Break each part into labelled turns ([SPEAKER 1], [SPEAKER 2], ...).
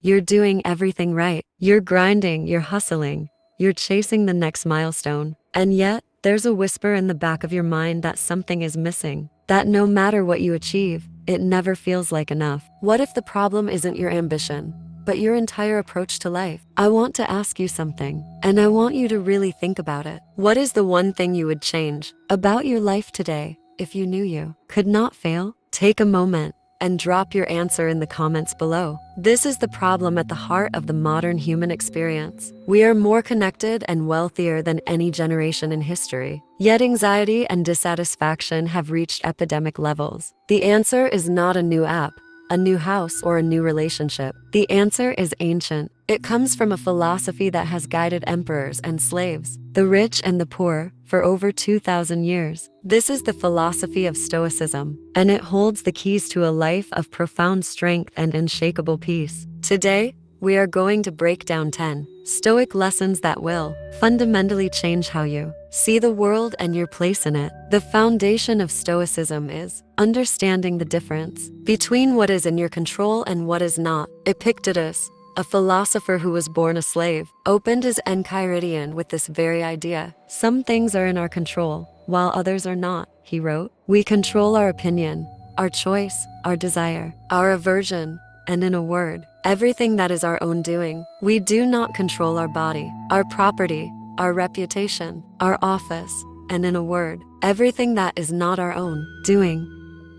[SPEAKER 1] You're doing everything right. You're grinding, you're hustling, you're chasing the next milestone. And yet, there's a whisper in the back of your mind that something is missing, that no matter what you achieve, it never feels like enough. What if the problem isn't your ambition, but your entire approach to life? I want to ask you something, and I want you to really think about it. What is the one thing you would change about your life today if you knew you could not fail? Take a moment and drop your answer in the comments below. This is the problem at the heart of the modern human experience. We are more connected and wealthier than any generation in history, yet anxiety and dissatisfaction have reached epidemic levels. The answer is not a new app, a new house, or a new relationship. The answer is ancient. It comes from a philosophy that has guided emperors and slaves, the rich and the poor, for over 2,000 years. This is the philosophy of Stoicism, and it holds the keys to a life of profound strength and unshakable peace. Today, we are going to break down 10 Stoic lessons that will fundamentally change how you see the world and your place in it. The foundation of Stoicism is understanding the difference between what is in your control and what is not. Epictetus, a philosopher who was born a slave, opened his Enchiridion with this very idea. Some things are in our control, while others are not, he wrote. We control our opinion, our choice, our desire, our aversion, and in a word, everything that is our own doing. We do not control our body, our property, our reputation, our office, and in a word, everything that is not our own doing.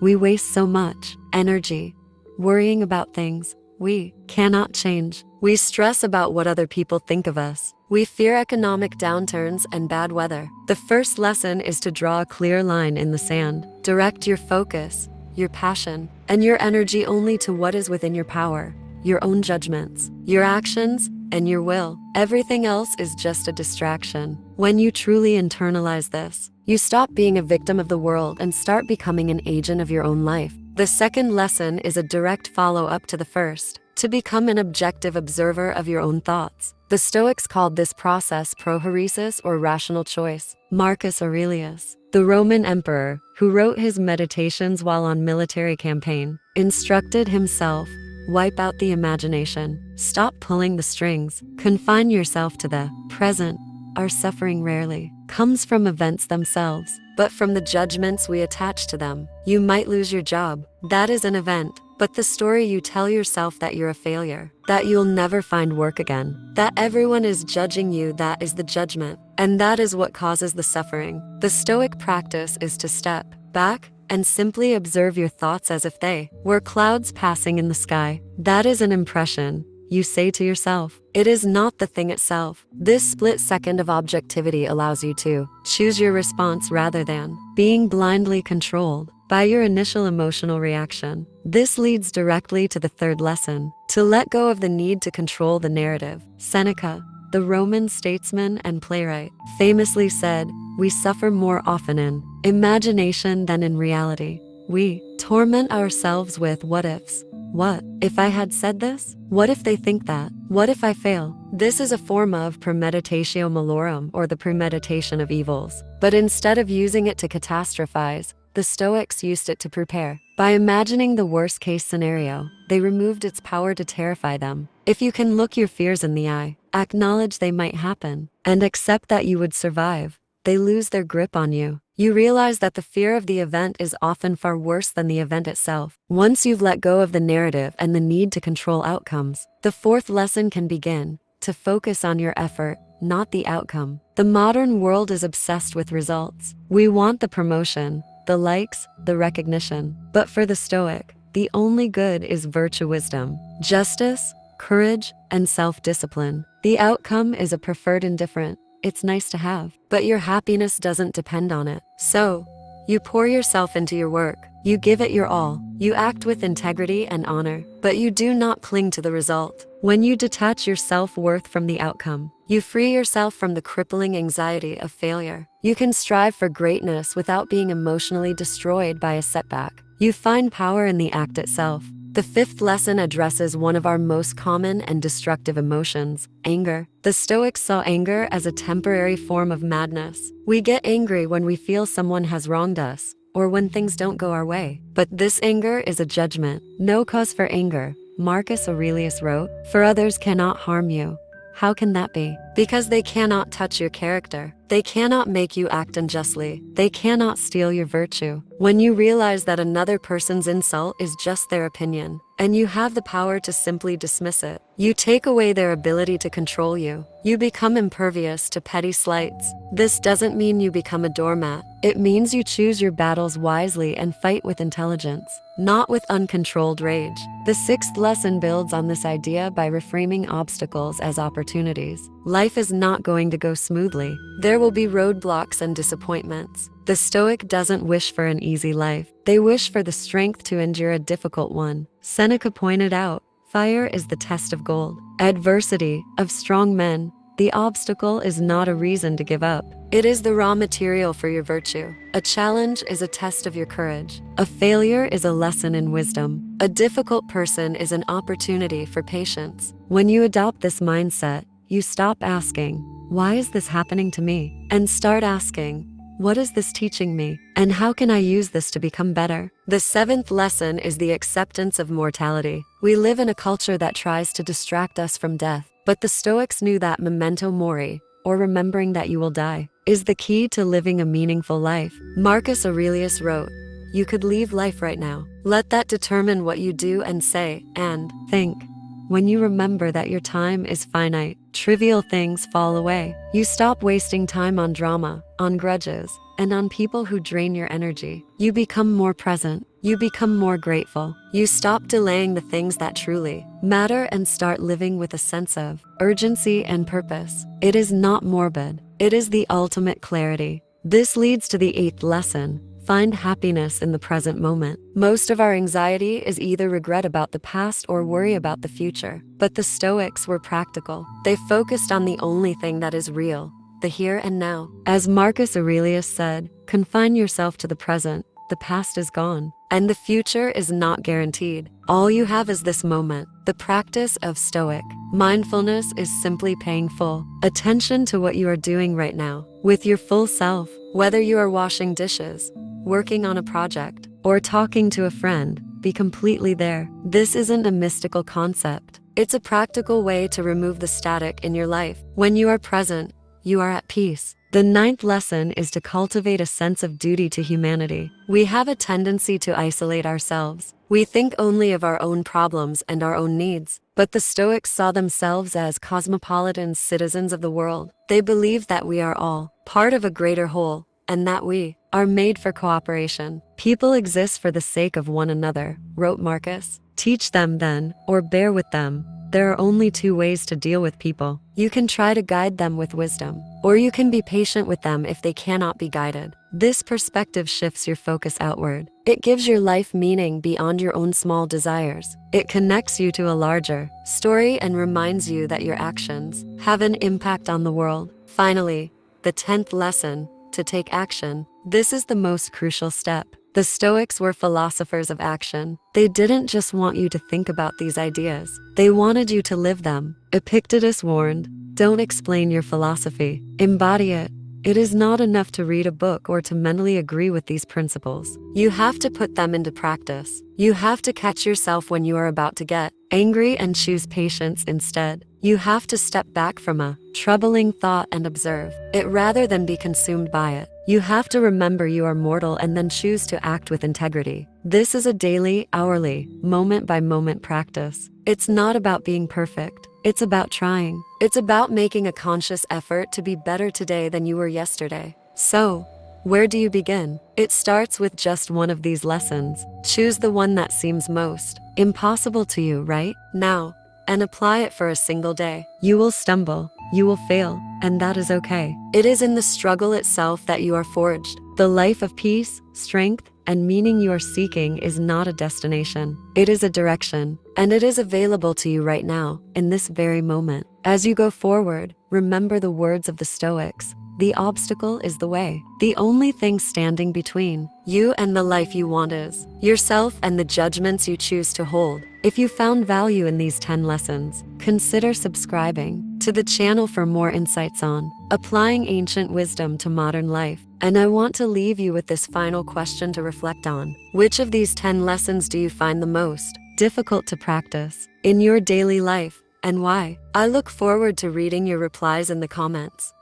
[SPEAKER 1] We waste so much energy worrying about things we cannot change. We stress about what other people think of us. We fear economic downturns and bad weather. The first lesson is to draw a clear line in the sand. Direct your focus, your passion, and your energy only to what is within your power, your own judgments, your actions, and your will. Everything else is just a distraction. When you truly internalize this, you stop being a victim of the world and start becoming an agent of your own life. The second lesson is a direct follow-up to the first, to become an objective observer of your own thoughts. The Stoics called this process prohairesis, or rational choice. Marcus Aurelius, the Roman emperor, who wrote his Meditations while on military campaign, instructed himself, wipe out the imagination, stop pulling the strings, confine yourself to the present. Our suffering rarely comes from events themselves, but from the judgments we attach to them. You might lose your job. That is an event. But the story you tell yourself that you're a failure, that you'll never find work again, that everyone is judging you, that is the judgment. And that is what causes the suffering. The Stoic practice is to step back and simply observe your thoughts as if they were clouds passing in the sky. That is an impression you say to yourself. It is not the thing itself. This split second of objectivity allows you to choose your response rather than being blindly controlled by your initial emotional reaction. This leads directly to the third lesson, to let go of the need to control the narrative. Seneca, the Roman statesman and playwright, famously said, "We suffer more often in imagination than in reality. We torment ourselves with what ifs. What if I had said this? What if they think that? What if I fail?" This is a form of premeditatio malorum, or the premeditation of evils. But instead of using it to catastrophize, the Stoics used it to prepare. By imagining the worst-case scenario, they removed its power to terrify them. If you can look your fears in the eye, acknowledge they might happen, and accept that you would survive, they lose their grip on you. You realize that the fear of the event is often far worse than the event itself. Once you've let go of the narrative and the need to control outcomes, the fourth lesson can begin, to focus on your effort, not the outcome. The modern world is obsessed with results. We want the promotion, the likes, the recognition. But for the Stoic, the only good is virtue, wisdom, justice, courage, and self-discipline. The outcome is a preferred indifferent. It's nice to have, but your happiness doesn't depend on it. So, you pour yourself into your work. You give it your all. You act with integrity and honor, but you do not cling to the result. When you detach your self-worth from the outcome, you free yourself from the crippling anxiety of failure. You can strive for greatness without being emotionally destroyed by a setback. You find power in the act itself. The fifth lesson addresses one of our most common and destructive emotions, anger. The Stoics saw anger as a temporary form of madness. We get angry when we feel someone has wronged us, or when things don't go our way. But this anger is a judgment. No cause for anger, Marcus Aurelius wrote, "For others cannot harm you." How can that be? Because they cannot touch your character. They cannot make you act unjustly. They cannot steal your virtue. When you realize that another person's insult is just their opinion, and you have the power to simply dismiss it, you take away their ability to control you. You become impervious to petty slights. This doesn't mean you become a doormat. It means you choose your battles wisely and fight with intelligence, not with uncontrolled rage. The sixth lesson builds on this idea by reframing obstacles as opportunities. Life is not going to go smoothly. There will be roadblocks and disappointments. The Stoic doesn't wish for an easy life. They wish for the strength to endure a difficult one. Seneca pointed out, "Fire is the test of gold. Adversity, of strong men. The obstacle is not a reason to give up. It is the raw material for your virtue. A challenge is a test of your courage. A failure is a lesson in wisdom. A difficult person is an opportunity for patience." When you adopt this mindset, you stop asking, "Why is this happening to me?" and start asking, "What is this teaching me? And how can I use this to become better?" The seventh lesson is the acceptance of mortality. We live in a culture that tries to distract us from death, but the Stoics knew that memento mori, or remembering that you will die, is the key to living a meaningful life. Marcus Aurelius wrote, "You could leave life right now. Let that determine what you do and say and think." When you remember that your time is finite, trivial things fall away. You stop wasting time on drama, on grudges, and on people who drain your energy. You become more present. You become more grateful. You stop delaying the things that truly matter and start living with a sense of urgency and purpose. It is not morbid. It is the ultimate clarity. This leads to the eighth lesson. Find happiness in the present moment. Most of our anxiety is either regret about the past or worry about the future. But the Stoics were practical. They focused on the only thing that is real, the here and now. As Marcus Aurelius said, "Confine yourself to the present. The past is gone, and the future is not guaranteed. All you have is this moment." The practice of Stoic mindfulness is simply paying full attention to what you are doing right now, with your full self. Whether you are washing dishes, working on a project, or talking to a friend, be completely there. This isn't a mystical concept. It's a practical way to remove the static in your life. When you are present, you are at peace. The ninth lesson is to cultivate a sense of duty to humanity. We have a tendency to isolate ourselves. We think only of our own problems and our own needs. But the Stoics saw themselves as cosmopolitan citizens of the world. They believed that we are all part of a greater whole, and that we are made for cooperation. "People exist for the sake of one another," wrote Marcus. "Teach them then, or bear with them. There are only two ways to deal with people. You can try to guide them with wisdom, or you can be patient with them if they cannot be guided." This perspective shifts your focus outward. It gives your life meaning beyond your own small desires. It connects you to a larger story and reminds you that your actions have an impact on the world. Finally, the 10th lesson, to take action. This is the most crucial step. The Stoics were philosophers of action. They didn't just want you to think about these ideas. They wanted you to live them. Epictetus warned, "Don't explain your philosophy. Embody it." It is not enough to read a book or to mentally agree with these principles. You have to put them into practice. You have to catch yourself when you are about to get angry and choose patience instead. You have to step back from a troubling thought and observe it rather than be consumed by it. You have to remember you are mortal and then choose to act with integrity. This is a daily, hourly, moment-by-moment practice. It's not about being perfect. It's about trying. It's about making a conscious effort to be better today than you were yesterday. So, where do you begin? It starts with just one of these lessons. Choose the one that seems most impossible to you right now, and apply it for a single day. You will stumble, you will fail, and that is okay. It is in the struggle itself that you are forged. The life of peace, strength, and meaning you are seeking is not a destination. It is a direction, and it is available to you right now, in this very moment. As you go forward, remember the words of the Stoics. The obstacle is the way. The only thing standing between you and the life you want is yourself and the judgments you choose to hold. If you found value in these 10 lessons, consider subscribing to the channel for more insights on applying ancient wisdom to modern life. And I want to leave you with this final question to reflect on. Which of these 10 lessons do you find the most difficult to practice in your daily life, and why? I look forward to reading your replies in the comments.